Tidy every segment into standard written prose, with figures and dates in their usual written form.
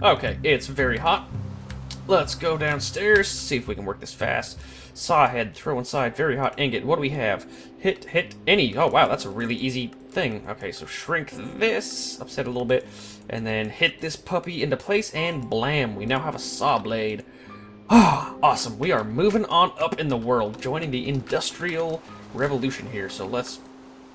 Okay, it's very hot. Let's go downstairs, see if we can work this fast. Saw head, throw inside, very hot ingot. What do we have? Hit, any. Oh, wow, that's a really easy thing. Okay, so shrink this, upset a little bit, and then hit this puppy into place, and blam, we now have a saw blade. Ah, awesome. We are moving on up in the world, joining the Industrial Revolution here. So let's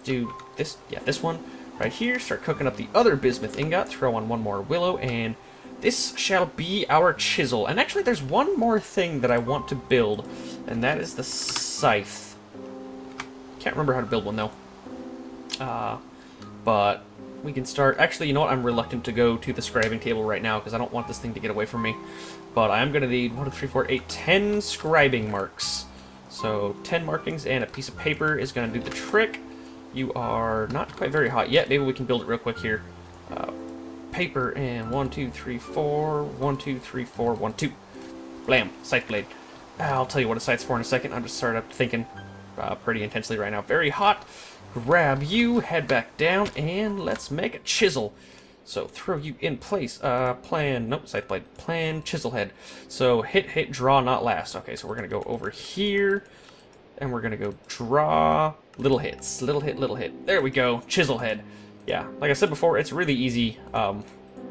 do this, this one right here. Start cooking up the other bismuth ingot, throw on one more willow, and this shall be our chisel. And actually, there's one more thing that I want to build, and that is the scythe. Can't remember how to build one, though. But we can start... Actually, you know what? I'm reluctant to go to the scribing table right now, because I don't want this thing to get away from me. But I am going to need 1, 2, 3, 4, 8, 10 scribing marks. So 10 markings and a piece of paper is going to do the trick. You are not quite very hot yet. Maybe we can build it real quick here. Paper and 1, 2, 3, 4. 1, 2, 3, 4, 1, 2. Blam. Scythe blade. I'll tell you what a scythe's for in a second. I'm just started up thinking pretty intensely right now. Very hot. Grab you, head back down, and let's make a chisel. So throw you in place. Scythe blade. Plan, chisel head. So hit, draw, not last. Okay, so we're going to go over here, and we're going to go draw, little hits. Little hit. There we go, chisel head. Yeah, like I said before, it's really easy,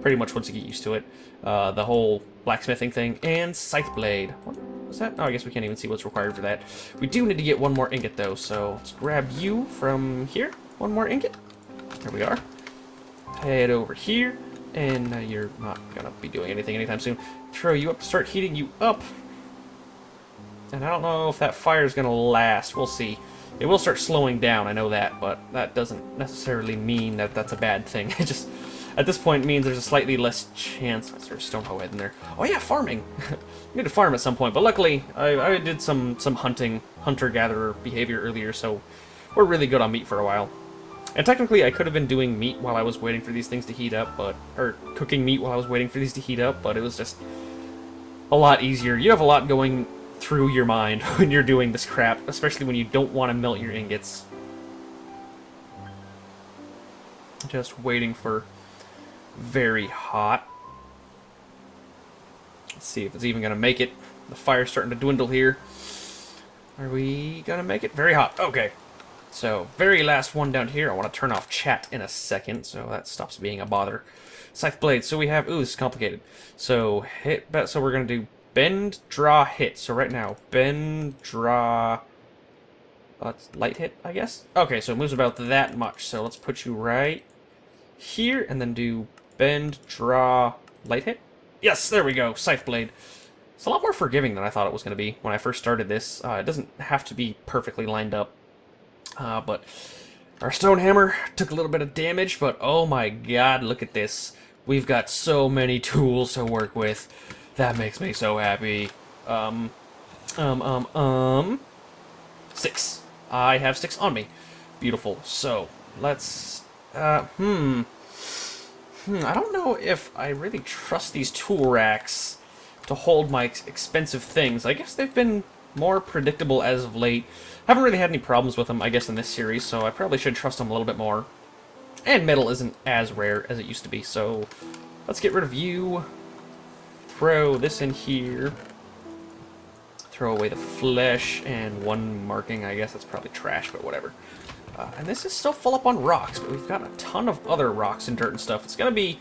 pretty much once you get used to it. The whole blacksmithing thing, and scythe blade. What was that? Oh, I guess we can't even see what's required for that. We do need to get one more ingot, though, so let's grab you from here. One more ingot. There we are. Head over here, and you're not gonna be doing anything anytime soon. Throw you up, start heating you up. And I don't know if that fire is gonna last. We'll see. It will start slowing down, I know that, but that doesn't necessarily mean that that's a bad thing. It just, at this point, means there's a slightly less chance. Is there a stone hoe head in there? Oh yeah, farming. I need to farm at some point, but luckily I did some hunter-gatherer behavior earlier, so we're really good on meat for a while. And technically, I could have been doing meat while I was waiting for these things to heat up, or cooking meat while I was waiting for these to heat up, but it was just a lot easier. You have a lot going through your mind when you're doing this crap, especially when you don't want to melt your ingots. Just waiting for very hot. Let's see if it's even going to make it. The fire's starting to dwindle here. Are we going to make it? Very hot. Okay. So, very last one down here. I want to turn off chat in a second, so that stops being a bother. Scythe blade. So we have... Ooh, this is complicated. So, so we're going to do bend, draw, hit. So right now, bend, draw... light hit, I guess? Okay, so it moves about that much. So let's put you right here, and then do bend, draw, light hit. Yes, there we go. Scythe blade. It's a lot more forgiving than I thought it was going to be when I first started this. It doesn't have to be perfectly lined up. But our stone hammer took a little bit of damage, but oh my god, look at this. We've got so many tools to work with. That makes me so happy. 6. I have 6 on me. Beautiful. So, let's, I don't know if I really trust these tool racks to hold my expensive things. I guess they've been more predictable as of late. Haven't really had any problems with them, I guess, in this series, so I probably should trust them a little bit more. And metal isn't as rare as it used to be, so let's get rid of you. Throw this in here. Throw away the flesh and one marking. I guess that's probably trash, but whatever. And this is still full up on rocks, but we've got a ton of other rocks and dirt and stuff. It's going to be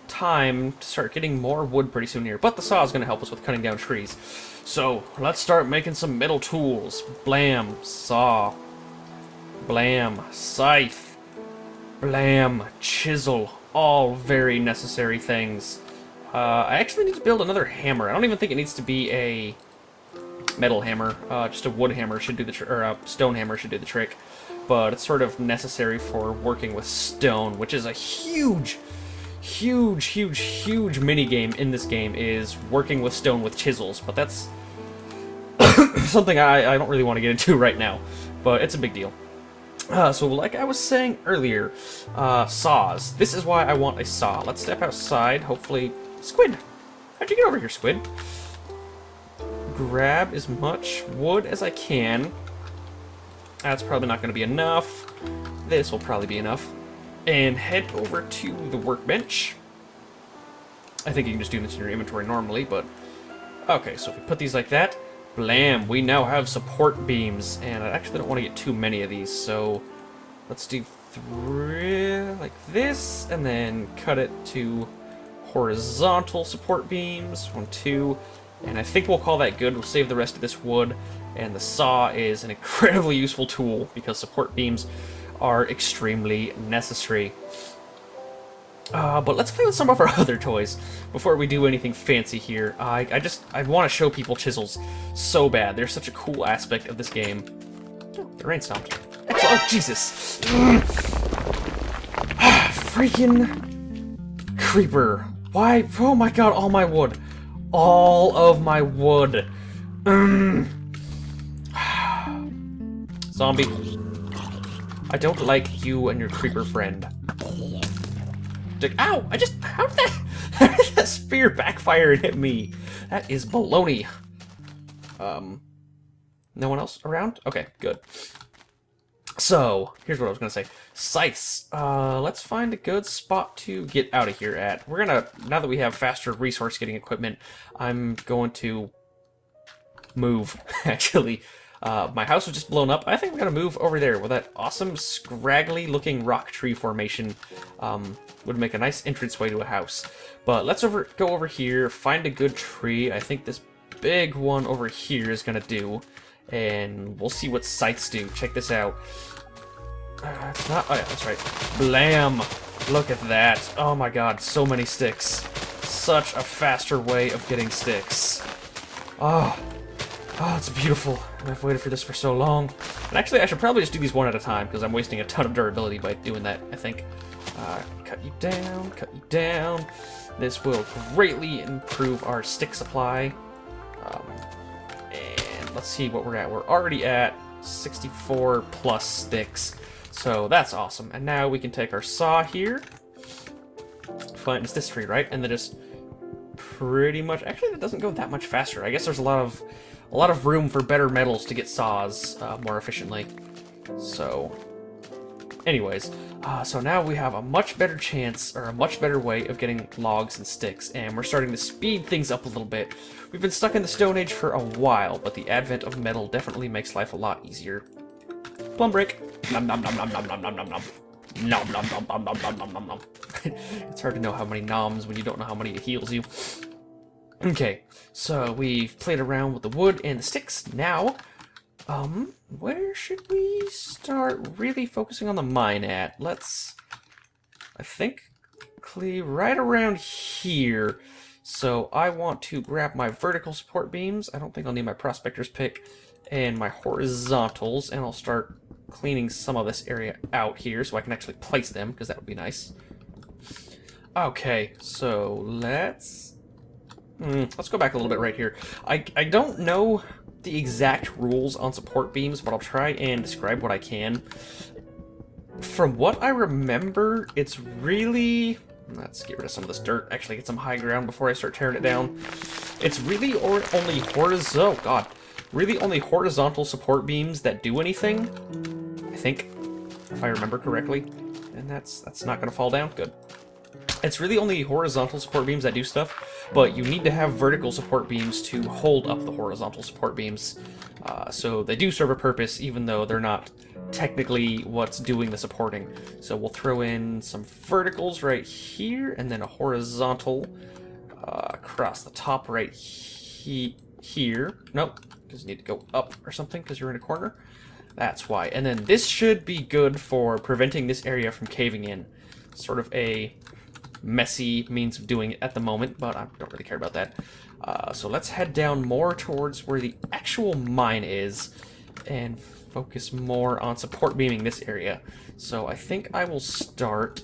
time to start getting more wood pretty soon here, but the saw is going to help us with cutting down trees. So, let's start making some metal tools. Blam, saw. Blam, scythe. Blam, chisel. All very necessary things. I actually need to build another hammer. I don't even think it needs to be a metal hammer. Just a wood hammer should do the trick, or a stone hammer should do the trick. But it's sort of necessary for working with stone, which is a huge minigame in this game, is working with stone with chisels. But that's something I don't really want to get into right now, but it's a big deal. So like I was saying earlier, saws. This is why I want a saw. Let's step outside, hopefully... Squid! How'd you get over here, Squid? Grab as much wood as I can. That's probably not going to be enough. This will probably be enough. And head over to the workbench. I think you can just do this in your inventory normally, but... Okay, so if we put these like that, blam, we now have support beams, and I actually don't want to get too many of these, so let's do 3 like this, and then cut it to horizontal support beams, 1, 2, and I think we'll call that good. We'll save the rest of this wood, and the saw is an incredibly useful tool because support beams are extremely necessary. But let's play with some of our other toys before we do anything fancy here. I want to show people chisels so bad. They're such a cool aspect of this game. Oh, the rain stopped. Excellent. Oh, Jesus. Freaking creeper. Why? Oh my god, all my wood. All of my wood. Zombie. I don't like you and your creeper friend. Ow! How did that spear backfire and hit me? That is baloney. No one else around? Okay, good. So, here's what I was gonna say. Scythes. Let's find a good spot to get out of here at. We're gonna, now that we have faster resource getting equipment, I'm going to move, actually. My house was just blown up. I think we're gonna move over there with that awesome, scraggly looking rock tree formation. Would make a nice entranceway to a house. But let's go over here, find a good tree. I think this big one over here is gonna do. And we'll see what scythes do. Check this out. It's not, oh yeah, that's right. Blam! Look at that. Oh my god, so many sticks. Such a faster way of getting sticks. Oh, it's beautiful. I've waited for this for so long. And actually, I should probably just do these one at a time, because I'm wasting a ton of durability by doing that, I think. Cut you down, cut you down. This will greatly improve our stick supply. And let's see what we're at. We're already at 64 plus sticks. So that's awesome. And now we can take our saw here. Fine, it's this tree, right? And then just pretty much... Actually, that doesn't go that much faster. I guess there's a lot of room for better metals to get saws more efficiently. So... Anyways, so now we have a much better chance, or a much better way of getting logs and sticks, and we're starting to speed things up a little bit. We've been stuck in the Stone Age for a while, but the advent of metal definitely makes life a lot easier. Plum break. Nom nom nom nom nom nom nom nom nom. Nom nom nom nom nom nom nom nom nom. It's hard to know how many noms when you don't know how many it heals you. Okay, so we've played around with the wood and the sticks. Now, where should we start really focusing on the mine at? Let's, I think, right around here. So I want to grab my vertical support beams. I don't think I'll need my prospector's pick, and my horizontals, and I'll start cleaning some of this area out here so I can actually place them, because that would be nice. Okay, so let's go back a little bit right here. I don't know the exact rules on support beams, but I'll try and describe what I can. From what I remember, it's really... Let's get rid of some of this dirt, actually get some high ground before I start tearing it down. It's really only horizontal... Oh, God. Really only horizontal support beams that do anything, I think, if I remember correctly. And that's not going to fall down? Good. It's really only horizontal support beams that do stuff, but you need to have vertical support beams to hold up the horizontal support beams. So they do serve a purpose, even though they're not technically what's doing the supporting. So we'll throw in some verticals right here, and then a horizontal across the top right here. Nope, because you need to go up or something, because you're in a corner. That's why. And then this should be good for preventing this area from caving in. Sort of a messy means of doing it at the moment, but I don't really care about that. So let's head down more towards where the actual mine is and focus more on support beaming this area. So I think I will start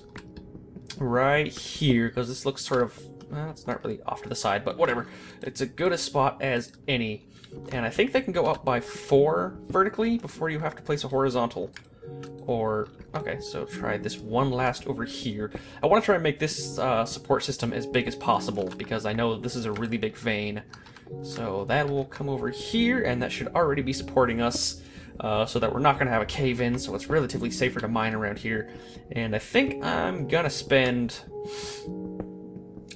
right here, because this looks sort of, it's not really off to the side, but whatever. It's as good a spot as any. And I think they can go up by 4 vertically before you have to place a horizontal. Or, okay, so try this one last over here. I want to try and make this support system as big as possible, because I know this is a really big vein. So that will come over here, and that should already be supporting us, so that we're not going to have a cave-in, so it's relatively safer to mine around here. And I think I'm going to spend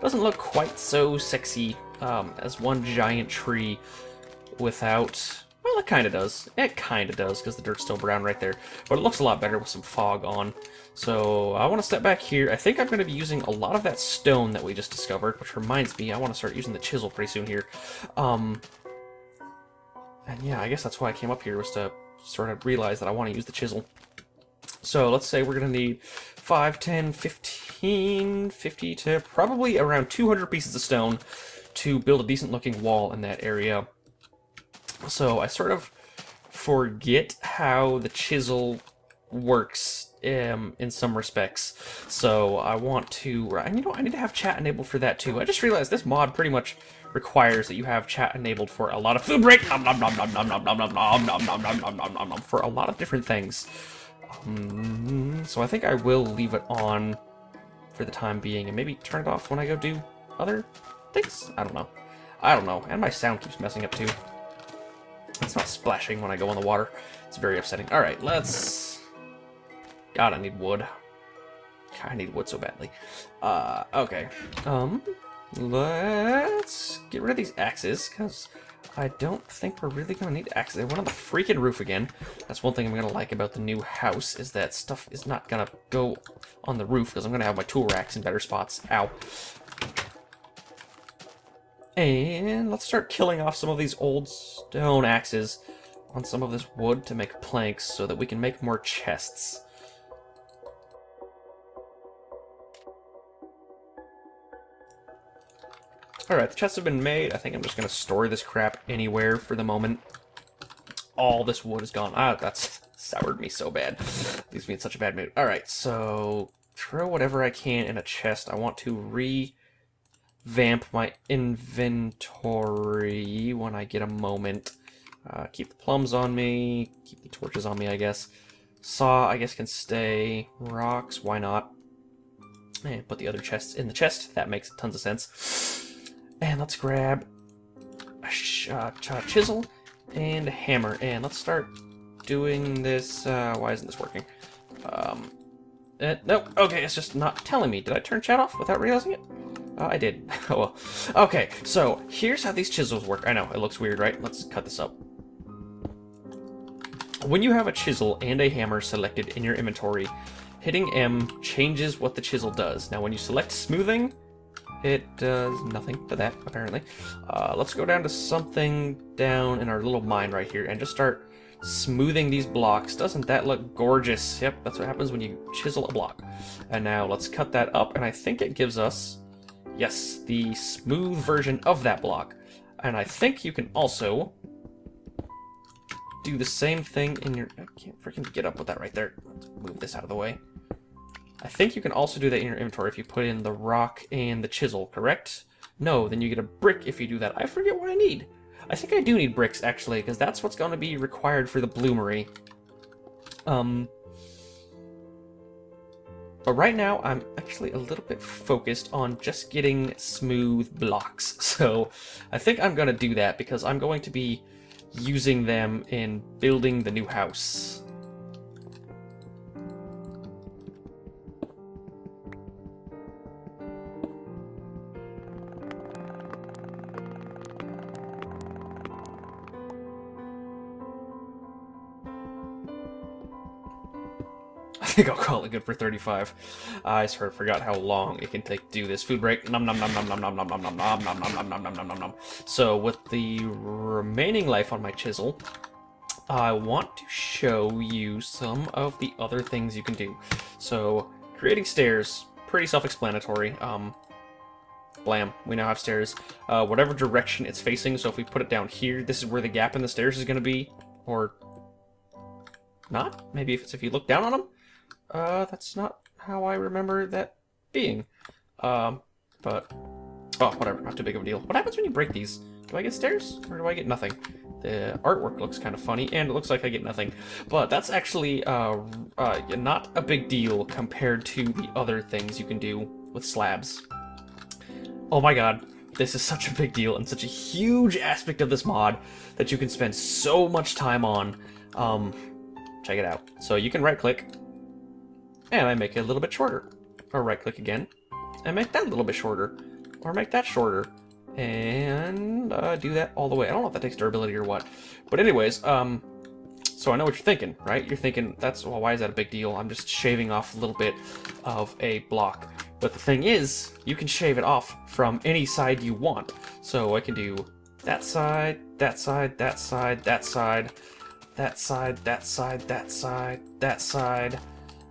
doesn't look quite so sexy as one giant tree without... Well, it kind of does. It kind of does, because the dirt's still brown right there. But it looks a lot better with some fog on. So I want to step back here. I think I'm going to be using a lot of that stone that we just discovered, which reminds me, I want to start using the chisel pretty soon here. And yeah, I guess that's why I came up here, was to sort of realize that I want to use the chisel. So let's say we're going to need 5, 10, 15, 50 to probably around 200 pieces of stone to build a decent looking wall in that area. So I sort of forget how the chisel works in some respects. So I want to, and you know, I need to have chat enabled for that too. I just realized this mod pretty much requires that you have chat enabled for a lot of food break, for a lot of different things. So I think I will leave it on for the time being and maybe turn it off when I go do other things. I don't know. And my sound keeps messing up too. It's not splashing when I go on the water. It's very upsetting. Alright, let's... God, I need wood. God, I need wood so badly. Okay. Let's get rid of these axes, because I don't think we're really going to need axes. They went on the freaking roof again. That's one thing I'm going to like about the new house, is that stuff is not going to go on the roof, because I'm going to have my tool racks in better spots. Ow. And let's start killing off some of these old stone axes on some of this wood to make planks so that we can make more chests. Alright, the chests have been made. I think I'm just going to store this crap anywhere for the moment. All this wood is gone. Ah, that's soured me so bad. Leaves me in such a bad mood. Alright, so throw whatever I can in a chest. I want to revamp my inventory when I get a moment. Keep the plums on me. Keep the torches on me, I guess. Saw, I guess, can stay. Rocks, why not? And put the other chests in the chest. That makes tons of sense. And let's grab a chisel and a hammer. And let's start doing this. Why isn't this working? Nope. Okay, it's just not telling me. Did I turn chat off without realizing it? I did. Oh well. Okay, so here's how these chisels work. I know, it looks weird, right? Let's cut this up. When you have a chisel and a hammer selected in your inventory, hitting M changes what the chisel does. Now, when you select smoothing, it does nothing to that, apparently. Let's go down to something down in our little mine right here and just start smoothing these blocks. Doesn't that look gorgeous? Yep, that's what happens when you chisel a block. And now let's cut that up, and I think it gives us, yes, the smooth version of that block. And I think you can also do the same thing in your... I can't freaking get up with that right there. Let's move this out of the way. I think you can also do that in your inventory if you put in the rock and the chisel, correct? No, then you get a brick if you do that. I forget what I need. I think I do need bricks, actually, because that's what's going to be required for the bloomery. But right now, I'm actually a little bit focused on just getting smooth blocks. So I think I'm going to do that, because I'm going to be using them in building the new house. I think I'll call it good for 35. I sort of forgot how long it can take to do this food break. Nom nom nom nom nom nom nom nom nom nom nom nom nom nom nom nom nom nom. So with the remaining life on my chisel, I want to show you some of the other things you can do. So creating stairs, pretty self-explanatory. Blam, we now have stairs. Whatever direction it's facing, so if we put it down here, this is where the gap in the stairs is going to be, or not? Maybe if you look down on them? That's not how I remember that being. But, oh, whatever, not too big of a deal. What happens when you break these? Do I get stairs, or do I get nothing? The artwork looks kind of funny, and it looks like I get nothing. But that's actually, not a big deal compared to the other things you can do with slabs. Oh my god, this is such a big deal, and such a huge aspect of this mod that you can spend so much time on. Check it out. So you can right-click, and I make it a little bit shorter. Or right-click again, and make that a little bit shorter. or make that shorter, and do that all the way. I don't know if that takes durability or what, but anyways, so I know what you're thinking, right? You're thinking, well, why is that a big deal? I'm just shaving off a little bit of a block. But the thing is, you can shave it off from any side you want. So I can do that side, that side, that side, that side, that side, that side, that side, that side.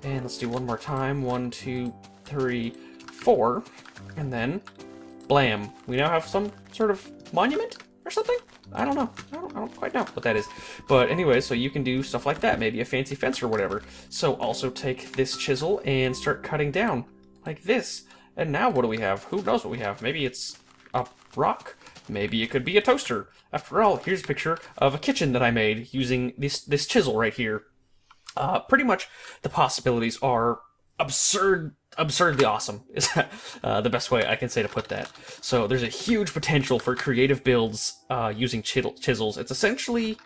And let's do one more time. 1, 2, 3, 4. And then, blam. We now have some sort of monument or something? I don't know. I don't quite know what that is. But anyway, so you can do stuff like that. Maybe a fancy fence or whatever. So also take this chisel and start cutting down like this. And now what do we have? Who knows what we have? Maybe it's a rock. Maybe it could be a toaster. After all, here's a picture of a kitchen that I made using this chisel right here. Pretty much the possibilities are absurdly awesome is the best way I can say to put that. So there's a huge potential for creative builds using chisels. It's essentially,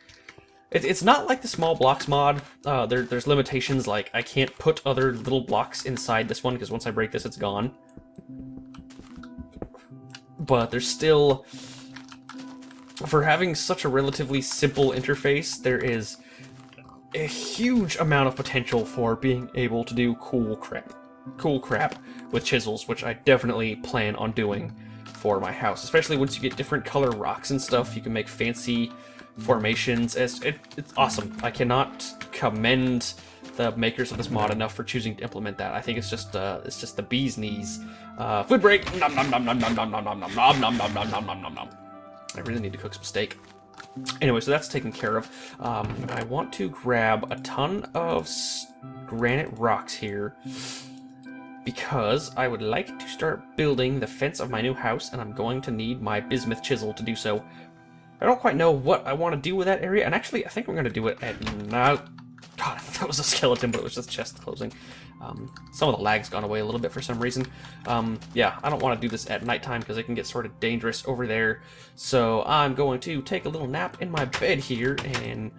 it's not like the small blocks mod. There's limitations, like I can't put other little blocks inside this one because once I break this, it's gone. But there's still, for having such a relatively simple interface, there is a huge amount of potential for being able to do cool crap with chisels, which I definitely plan on doing for my house. Especially once you get different color rocks and stuff, you can make fancy formations. It's awesome. I cannot commend the makers of this mod enough for choosing to implement that. I think it's just the bee's knees. Food break. Nom nom nom nom nom nom nom nom nom nom nom nom nom nom nom nom nom. I really need to cook some steak. Anyway, so that's taken care of. I want to grab a ton of granite rocks here because I would like to start building the fence of my new house, and I'm going to need my bismuth chisel to do so. I don't quite know what I want to do with that area, and actually I think I'm going to do it at night. God, I thought that was a skeleton, but it was just chest closing. Some of the lag's gone away a little bit for some reason. Yeah, I don't want to do this at nighttime because it can get sort of dangerous over there. So I'm going to take a little nap in my bed here and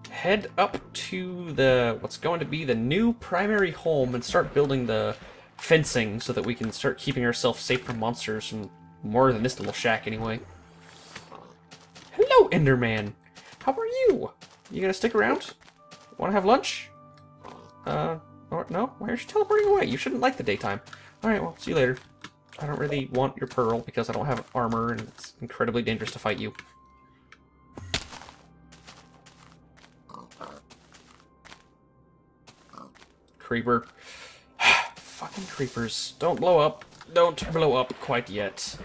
head up to what's going to be the new primary home and start building the fencing so that we can start keeping ourselves safe from monsters, and more than this little shack anyway. Hello, Enderman! How are you? You gonna stick around? Want to have lunch? Or no? Why aren't you teleporting away? You shouldn't like the daytime. Alright, well, see you later. I don't really want your pearl because I don't have armor and it's incredibly dangerous to fight you. Creeper. Fucking creepers. Don't blow up. Don't blow up quite yet.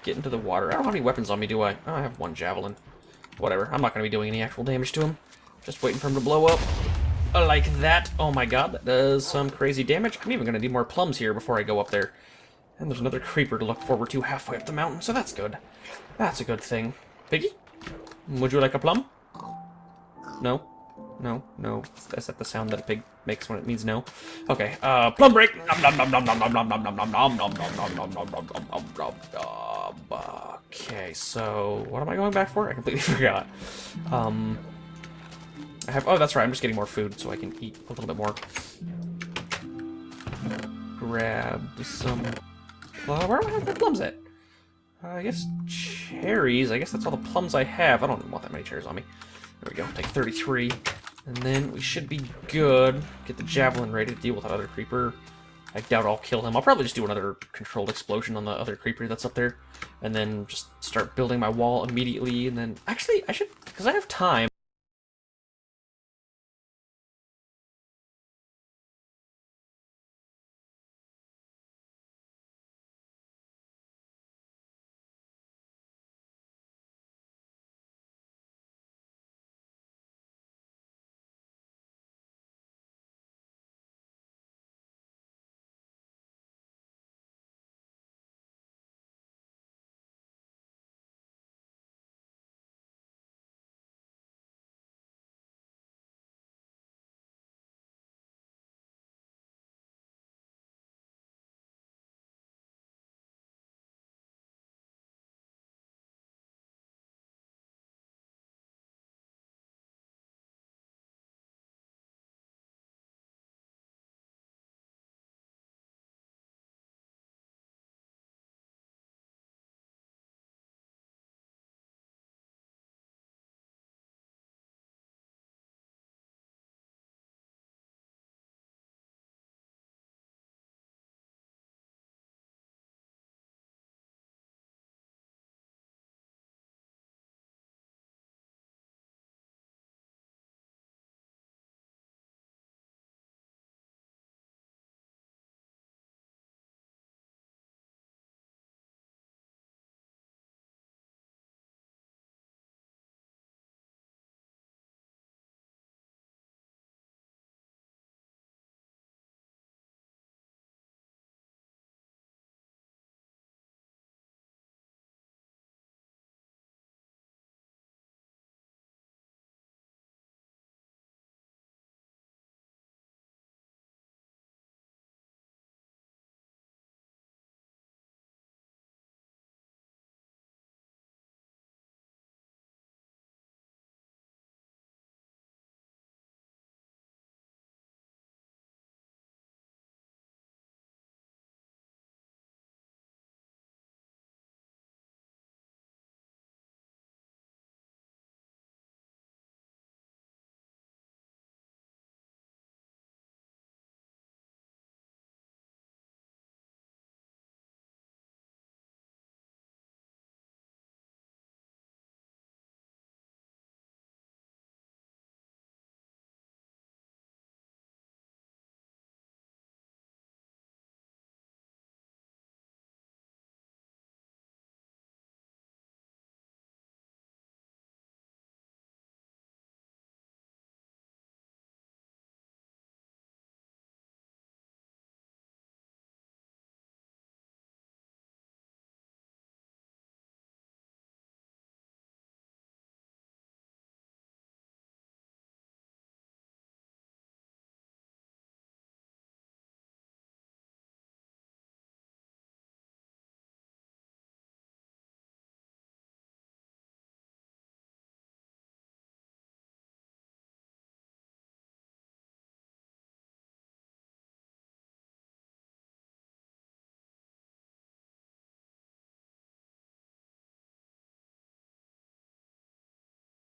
Get into the water. I don't have any weapons on me, do I? Oh, I have one javelin. Whatever. I'm not going to be doing any actual damage to him. Just waiting for him to blow up. Like that. Oh my god, that does some crazy damage. I'm even going to need more plums here before I go up there. And there's another creeper to look forward to halfway up the mountain, so that's good. That's a good thing. Piggy? Would you like a plum? No? No? No. Is that the sound that a pig makes when it means no? Okay, plum break! Okay, so what am I going back for? I completely forgot. I have, oh, that's right, I'm just getting more food so I can eat a little bit more. Grab some plum. Where do I have the plums at? I guess cherries. I guess that's all the plums I have. I don't want that many cherries on me. There we go, take 33. And then we should be good. Get the javelin ready to deal with that other creeper. I doubt I'll kill him. I'll probably just do another controlled explosion on the other creeper that's up there. And then just start building my wall immediately. And then, actually, I should, because I have time.